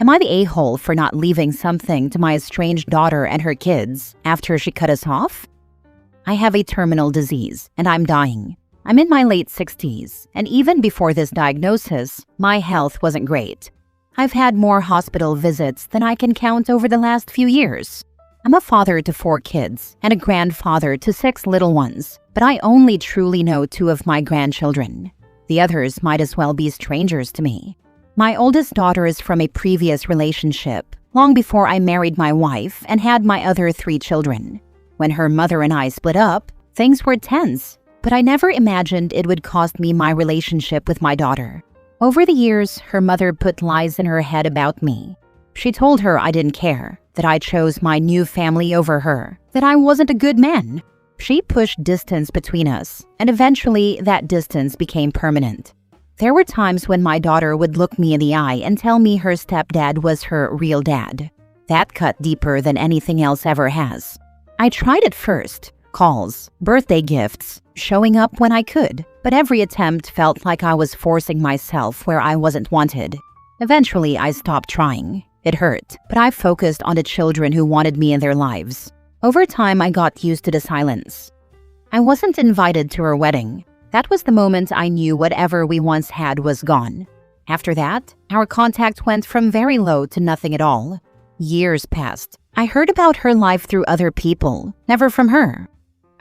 Am I the a-hole for not leaving something to my estranged daughter and her kids after she cut us off? I have a terminal disease and I'm dying. I'm in my late 60s, and even before this diagnosis, my health wasn't great. I've had more hospital visits than I can count over the last few years. I'm a father to 4 kids and a grandfather to 6 little ones, but I only truly know 2 of my grandchildren. The others might as well be strangers to me. My oldest daughter is from a previous relationship, long before I married my wife and had my other 3 children. When her mother and I split up, things were tense, but I never imagined it would cost me my relationship with my daughter. Over the years, her mother put lies in her head about me. She told her I didn't care, that I chose my new family over her, that I wasn't a good man. She pushed distance between us, and eventually that distance became permanent. There were times when my daughter would look me in the eye and tell me her stepdad was her real dad. That cut deeper than anything else ever has. I tried it first. Calls, birthday gifts, showing up when I could, but every attempt felt like I was forcing myself where I wasn't wanted. Eventually, I stopped trying. It hurt, but I focused on the children who wanted me in their lives. Over time, I got used to the silence. I wasn't invited to her wedding. That was the moment I knew whatever we once had was gone. After that, our contact went from very low to nothing at all. Years passed. I heard about her life through other people, never from her.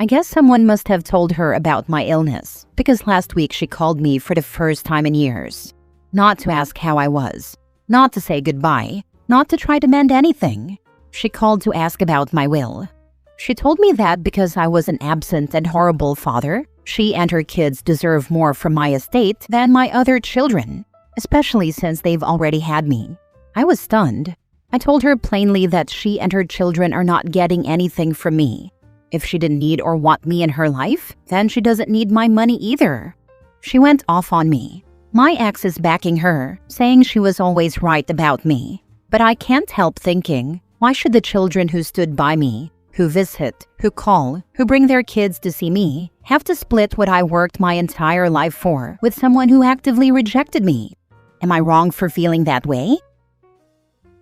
I guess someone must have told her about my illness, because last week she called me for the first time in years. Not to ask how I was, not to say goodbye, not to try to mend anything. She called to ask about my will. She told me that because I was an absent and horrible father, she and her kids deserve more from my estate than my other children, especially since they've already had me. I was stunned. I told her plainly that she and her children are not getting anything from me. If she didn't need or want me in her life, then she doesn't need my money either. She went off on me. My ex is backing her, saying she was always right about me. But I can't help thinking, why should the children who stood by me, who visit, who call, who bring their kids to see me, have to split what I worked my entire life for with someone who actively rejected me? Am I wrong for feeling that way?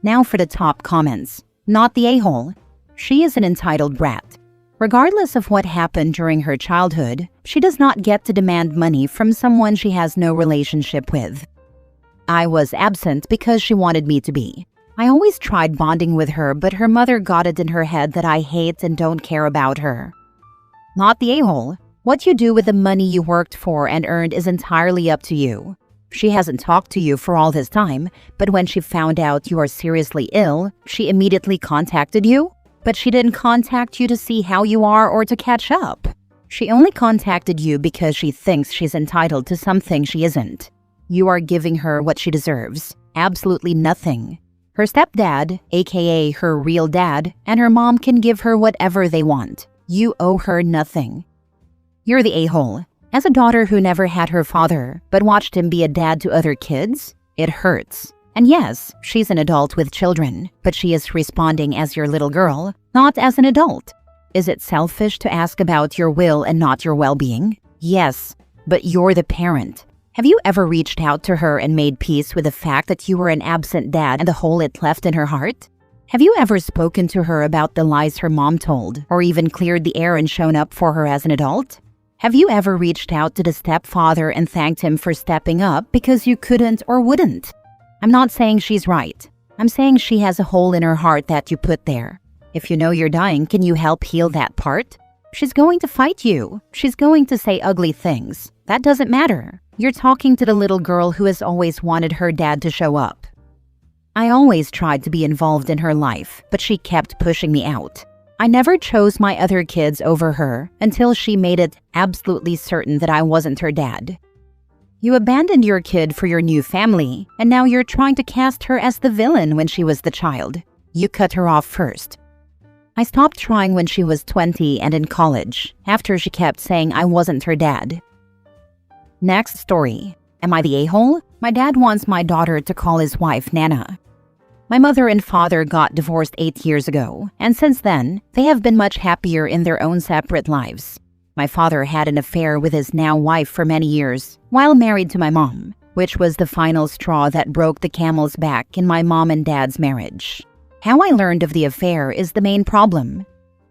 Now for the top comments. Not the a-hole. She is an entitled brat. Regardless of what happened during her childhood, she does not get to demand money from someone she has no relationship with. I was absent because she wanted me to be. I always tried bonding with her, but her mother got it in her head that I hate and don't care about her. Not the a-hole. What you do with the money you worked for and earned is entirely up to you. She hasn't talked to you for all this time, but when she found out you are seriously ill, she immediately contacted you? But she didn't contact you to see how you are or to catch up. She only contacted you because she thinks she's entitled to something she isn't. You are giving her what she deserves. Absolutely nothing. Her stepdad, aka her real dad, and her mom can give her whatever they want. You owe her nothing. You're the a-hole. As a daughter who never had her father, but watched him be a dad to other kids, it hurts. And yes, she's an adult with children, but she is responding as your little girl, not as an adult. Is it selfish to ask about your will and not your well-being? Yes, but you're the parent. Have you ever reached out to her and made peace with the fact that you were an absent dad and the hole it left in her heart? Have you ever spoken to her about the lies her mom told, or even cleared the air and shown up for her as an adult? Have you ever reached out to the stepfather and thanked him for stepping up because you couldn't or wouldn't? I'm not saying she's right. I'm saying she has a hole in her heart that you put there. If you know you're dying, can you help heal that part? She's going to fight you. She's going to say ugly things. That doesn't matter. You're talking to the little girl who has always wanted her dad to show up. I always tried to be involved in her life, but she kept pushing me out. I never chose my other kids over her until she made it absolutely certain that I wasn't her dad. You abandoned your kid for your new family, and now you're trying to cast her as the villain when she was the child. You cut her off first. I stopped trying when she was 20 and in college, after she kept saying I wasn't her dad. Next story. Am I the a-hole? My dad wants my daughter to call his wife Nana. My mother and father got divorced 8 years ago, and since then, they have been much happier in their own separate lives. My father had an affair with his now wife for many years, while married to my mom. which was the final straw that broke the camel's back in my mom and dad's marriage. How I learned of the affair is the main problem.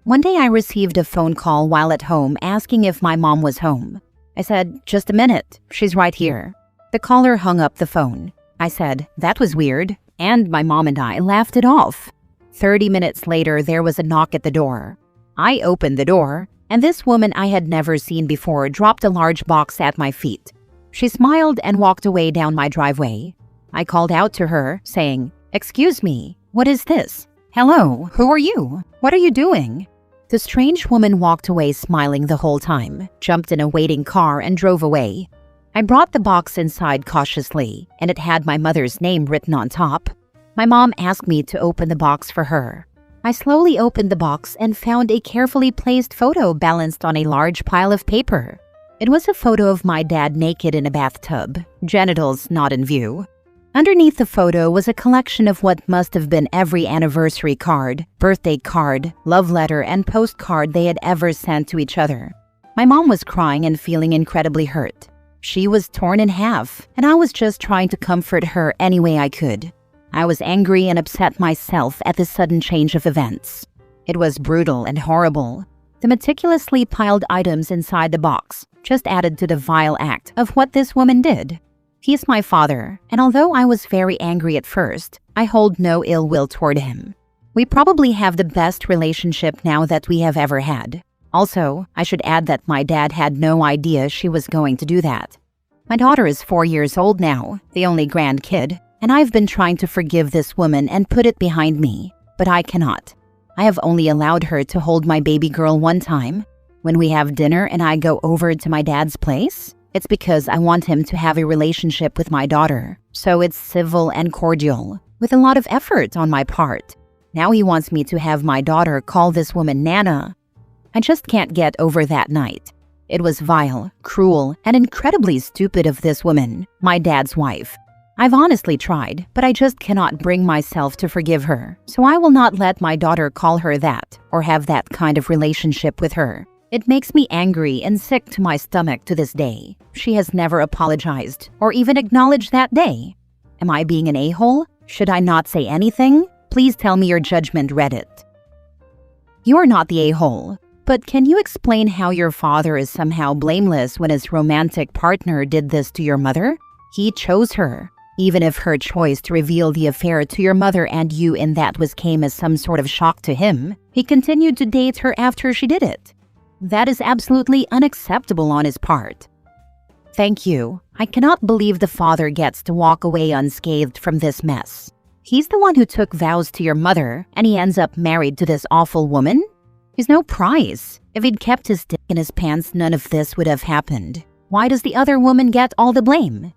One day I received a phone call while at home asking if my mom was home. I said, "Just a minute, she's right here." The caller hung up the phone. I said, "That was weird," and my mom and I laughed it off. 30 minutes later, there was a knock at the door. I opened the door, and this woman I had never seen before dropped a large box at my feet. She smiled and walked away down my driveway. I called out to her, saying, "Excuse me, what is this? Hello, who are you? What are you doing?" The strange woman walked away smiling the whole time, jumped in a waiting car, and drove away. I brought the box inside cautiously, and it had my mother's name written on top. My mom asked me to open the box for her. I slowly opened the box and found a carefully placed photo balanced on a large pile of paper. It was a photo of my dad naked in a bathtub, genitals not in view. Underneath the photo was a collection of what must have been every anniversary card, birthday card, love letter, and postcard they had ever sent to each other. My mom was crying and feeling incredibly hurt. She was torn in half, and I was just trying to comfort her any way I could. I was angry and upset myself at this sudden change of events. It was brutal and horrible. The meticulously piled items inside the box just added to the vile act of what this woman did. He is my father, and although I was very angry at first, I hold no ill will toward him. We probably have the best relationship now that we have ever had. Also, I should add that my dad had no idea she was going to do that. My daughter is 4 years old now, the only grandkid, and I've been trying to forgive this woman and put it behind me, but I cannot. I have only allowed her to hold my baby girl one time. When we have dinner and I go over to my dad's place, it's because I want him to have a relationship with my daughter, so it's civil and cordial, with a lot of effort on my part. Now he wants me to have my daughter call this woman Nana. I just can't get over that night. It was vile, cruel, and incredibly stupid of this woman, my dad's wife. I've honestly tried, but I just cannot bring myself to forgive her, so I will not let my daughter call her that or have that kind of relationship with her. It makes me angry and sick to my stomach to this day. She has never apologized or even acknowledged that day. Am I being an a-hole? Should I not say anything? Please tell me your judgment, Reddit. You're not the a-hole, but can you explain how your father is somehow blameless when his romantic partner did this to your mother? He chose her. Even if her choice to reveal the affair to your mother and you in that came as some sort of shock to him, he continued to date her after she did it. That is absolutely unacceptable on his part. Thank you. I cannot believe the father gets to walk away unscathed from this mess. He's the one who took vows to your mother, and he ends up married to this awful woman? He's no prize. If he'd kept his dick in his pants, none of this would have happened. Why does the other woman get all the blame?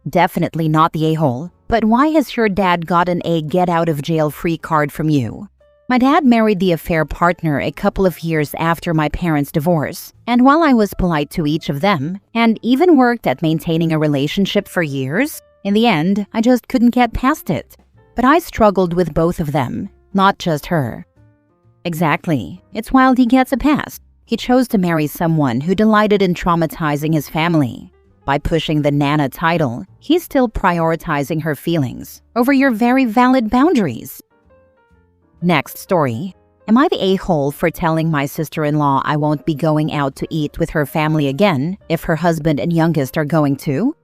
Definitely not the a-hole, but why has your dad gotten a get-out-of-jail-free card from you? My dad married the affair partner a couple of years after my parents' divorce, and while I was polite to each of them, and even worked at maintaining a relationship for years, in the end, I just couldn't get past it. But I struggled with both of them, not just her. Exactly. It's wild he gets a pass. He chose to marry someone who delighted in traumatizing his family. By pushing the Nana title, he's still prioritizing her feelings over your very valid boundaries. Next story. Am I the a-hole for telling my sister-in-law I won't be going out to eat with her family again if her husband and youngest are going to?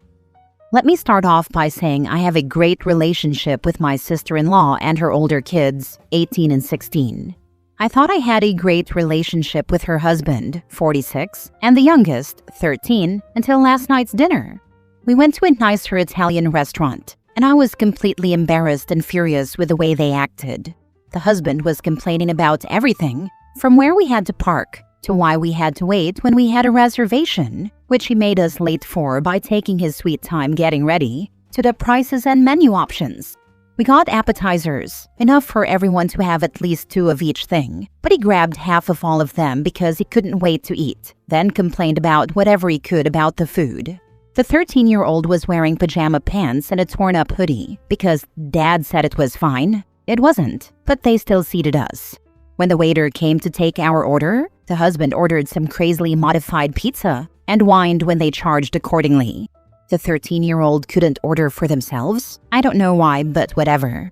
Let me start off by saying I have a great relationship with my sister-in-law and her older kids, 18 and 16. I thought I had a great relationship with her husband, 46, and the youngest, 13, until last night's dinner. We went to a nicer Italian restaurant, and I was completely embarrassed and furious with the way they acted. The husband was complaining about everything, from where we had to park, to why we had to wait when we had a reservation, which he made us late for by taking his sweet time getting ready, to the prices and menu options. We got appetizers, enough for everyone to have at least 2 of each thing, but he grabbed half of all of them because he couldn't wait to eat, then complained about whatever he could about the food. The 13-year-old was wearing pajama pants and a torn-up hoodie because Dad said it was fine. It wasn't, but they still seated us. When the waiter came to take our order, the husband ordered some crazily modified pizza and whined when they charged accordingly. The 13-year-old couldn't order for themselves? I don't know why, but whatever.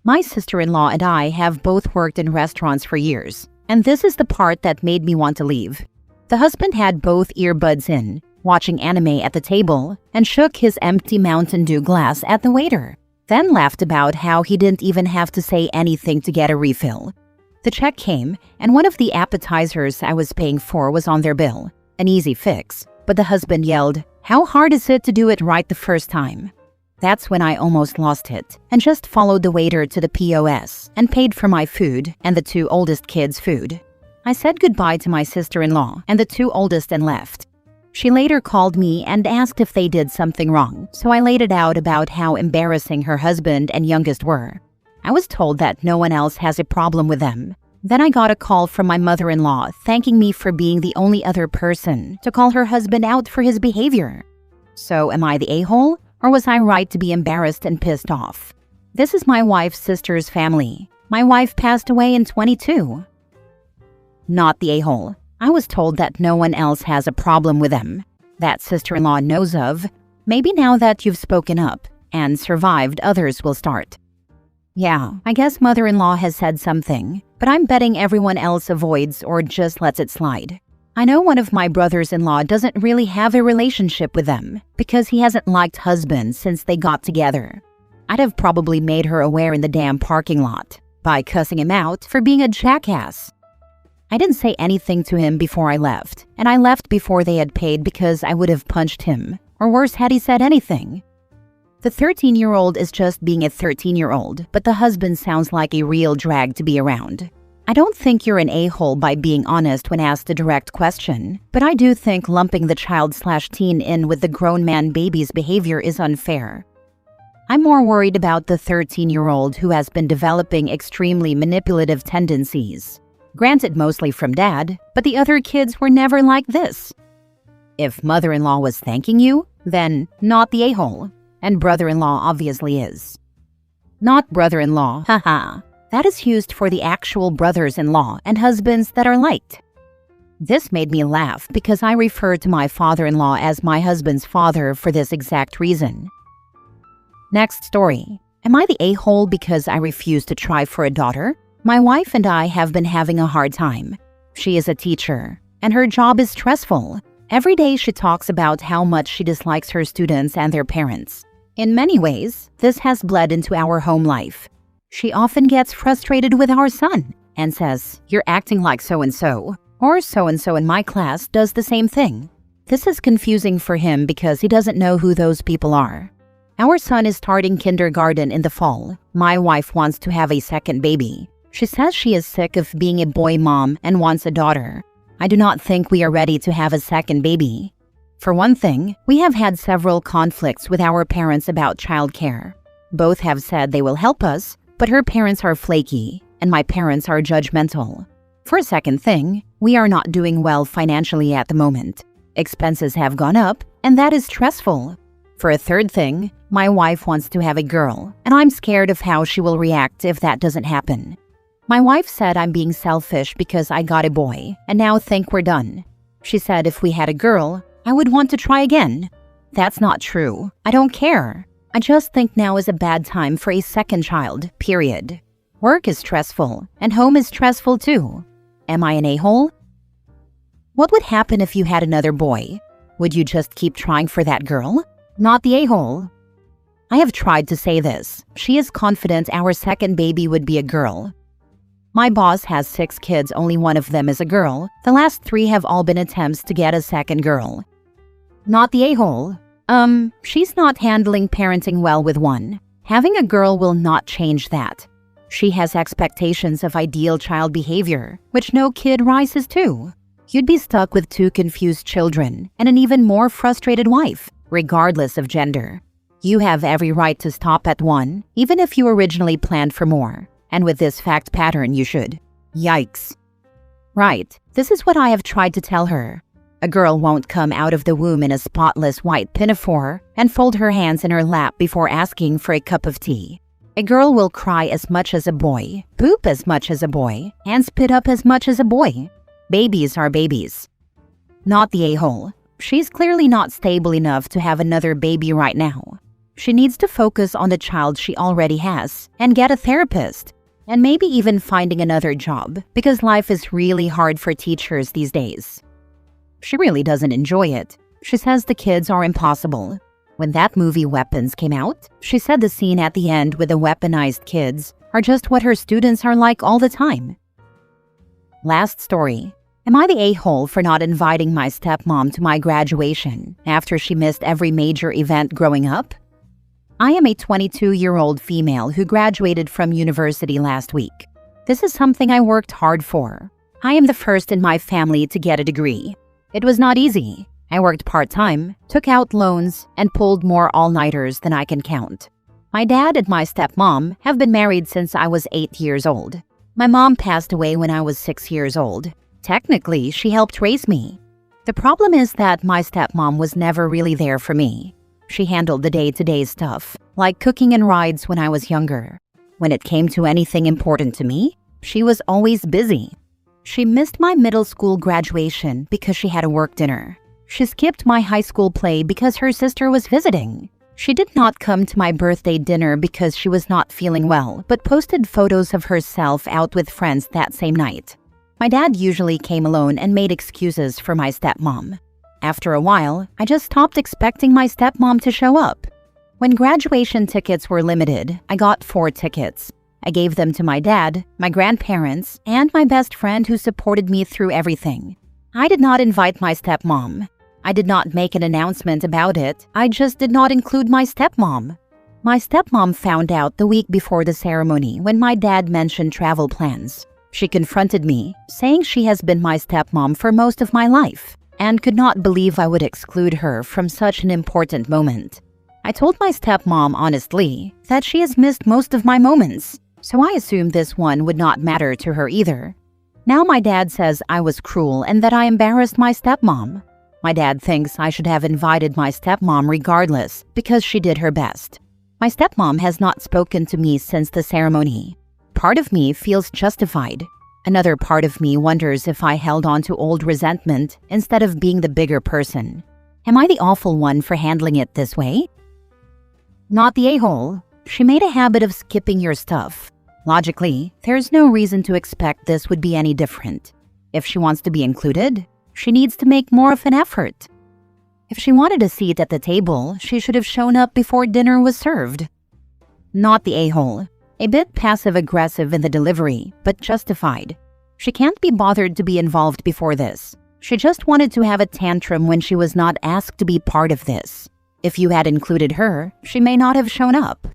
My sister-in-law and I have both worked in restaurants for years, and this is the part that made me want to leave. The husband had both earbuds in, watching anime at the table, and shook his empty Mountain Dew glass at the waiter, then laughed about how he didn't even have to say anything to get a refill. The check came, and one of the appetizers I was paying for was on their bill. An easy fix, but the husband yelled, "How hard is it to do it right the first time?" That's when I almost lost it, and just followed the waiter to the POS and paid for my food and the two oldest kids' food. I said goodbye to my sister-in-law and the two oldest and left. She later called me and asked if they did something wrong, so I laid it out about how embarrassing her husband and youngest were. I was told that no one else has a problem with them. Then I got a call from my mother-in-law thanking me for being the only other person to call her husband out for his behavior. So am I the a-hole, or was I right to be embarrassed and pissed off? This is my wife's sister's family. My wife passed away in 22. Not the a-hole. I was told that no one else has a problem with them. That sister-in-law knows of. Maybe now that you've spoken up and survived, others will start. Yeah, I guess mother-in-law has said something, but I'm betting everyone else avoids or just lets it slide. I know one of my brothers-in-law doesn't really have a relationship with them because he hasn't liked husband since they got together. I'd have probably made her aware in the damn parking lot by cussing him out for being a jackass. I didn't say anything to him before I left, and I left before they had paid because I would have punched him, or worse had he said anything. The 13-year-old is just being a 13-year-old, but the husband sounds like a real drag to be around. I don't think you're an a-hole by being honest when asked a direct question, but I do think lumping the child/teen in with the grown man baby's behavior is unfair. I'm more worried about the 13-year-old who has been developing extremely manipulative tendencies. Granted, mostly from dad, but the other kids were never like this. If mother-in-law was thanking you, then not the a-hole. And brother-in-law obviously is. Not brother-in-law, haha. That is used for the actual brothers-in-law and husbands that are liked. This made me laugh because I refer to my father-in-law as my husband's father for this exact reason. Next story. Am I the a-hole because I refuse to try for a daughter? My wife and I have been having a hard time. She is a teacher, and her job is stressful. Every day she talks about how much she dislikes her students and their parents. In many ways, this has bled into our home life. She often gets frustrated with our son and says, "You're acting like so-and-so," or "So-and-so in my class does the same thing." This is confusing for him because he doesn't know who those people are. Our son is starting kindergarten in the fall. My wife wants to have a second baby. She says she is sick of being a boy mom and wants a daughter. I do not think we are ready to have a second baby. For one thing, we have had several conflicts with our parents about childcare. Both have said they will help us, but her parents are flaky, and my parents are judgmental. For a second thing, we are not doing well financially at the moment. Expenses have gone up, and that is stressful. For a third thing, my wife wants to have a girl, and I'm scared of how she will react if that doesn't happen. My wife said I'm being selfish because I got a boy, and now think we're done. She said if we had a girl, I would want to try again. That's not true. I don't care. I just think now is a bad time for a second child, period. Work is stressful, and home is stressful too. Am I an a-hole? What would happen if you had another boy? Would you just keep trying for that girl? Not the a-hole. I have tried to say this. She is confident our second baby would be a girl. My boss has 6 kids, only one of them is a girl. The last 3 have all been attempts to get a second girl. Not the a-hole. She's not handling parenting well with one. Having a girl will not change that. She has expectations of ideal child behavior, which no kid rises to. You'd be stuck with 2 confused children and an even more frustrated wife, regardless of gender. You have every right to stop at 1, even if you originally planned for more. And with this fact pattern, you should. Yikes. Right, this is what I have tried to tell her. A girl won't come out of the womb in a spotless white pinafore and fold her hands in her lap before asking for a cup of tea. A girl will cry as much as a boy, poop as much as a boy, and spit up as much as a boy. Babies are babies. Not the a-hole. She's clearly not stable enough to have another baby right now. She needs to focus on the child she already has and get a therapist, and maybe even finding another job because life is really hard for teachers these days. She really doesn't enjoy it. She says the kids are impossible. When that movie Weapons came out, she said the scene at the end with the weaponized kids are just what her students are like all the time. Last story. Am I the a-hole for not inviting my stepmom to my graduation after she missed every major event growing up? I am a 22-year-old female who graduated from university last week. This is something I worked hard for. I am the first in my family to get a degree. It was not easy. I worked part-time, took out loans, and pulled more all-nighters than I can count. My dad and my stepmom have been married since I was 8 years old. My mom passed away when I was 6 years old. Technically, she helped raise me. The problem is that my stepmom was never really there for me. She handled the day-to-day stuff, like cooking and rides when I was younger. When it came to anything important to me, she was always busy. She missed my middle school graduation because she had a work dinner. She skipped my high school play because her sister was visiting. She did not come to my birthday dinner because she was not feeling well, but posted photos of herself out with friends that same night. My dad usually came alone and made excuses for my stepmom. After a while, I just stopped expecting my stepmom to show up. When graduation tickets were limited, I got 4 tickets. I gave them to my dad, my grandparents, and my best friend who supported me through everything. I did not invite my stepmom. I did not make an announcement about it. I just did not include my stepmom. My stepmom found out the week before the ceremony when my dad mentioned travel plans. She confronted me, saying she has been my stepmom for most of my life and could not believe I would exclude her from such an important moment. I told my stepmom honestly that she has missed most of my moments, so I assumed this one would not matter to her either. Now my dad says I was cruel and that I embarrassed my stepmom. My dad thinks I should have invited my stepmom regardless because she did her best. My stepmom has not spoken to me since the ceremony. Part of me feels justified. Another part of me wonders if I held on to old resentment instead of being the bigger person. Am I the awful one for handling it this way? Not the a-hole. She made a habit of skipping your stuff. Logically, there's no reason to expect this would be any different. If she wants to be included, she needs to make more of an effort. If she wanted a seat at the table, she should have shown up before dinner was served. Not the a-hole. A bit passive-aggressive in the delivery, but justified. She can't be bothered to be involved before this. She just wanted to have a tantrum when she was not asked to be part of this. If you had included her, she may not have shown up.